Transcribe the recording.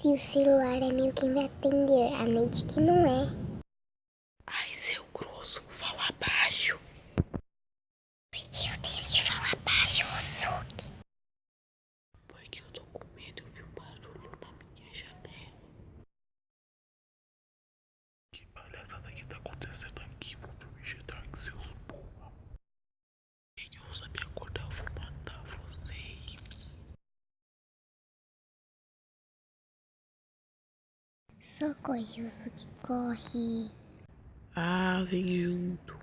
se o celular é meu quem vai atender, a Neide que não é. Ai, seu grosso, fala baixo. Porque eu tenho que falar baixo, Osuki. Porque eu tô com medo, eu vi um barulho na minha janela. Que palhaçada que tá acontecendo aqui? Vou me injetar em seus porra. Quem ousa me acordar, eu vou matar vocês. Socorre, Osuki, corre. Ah, vem junto.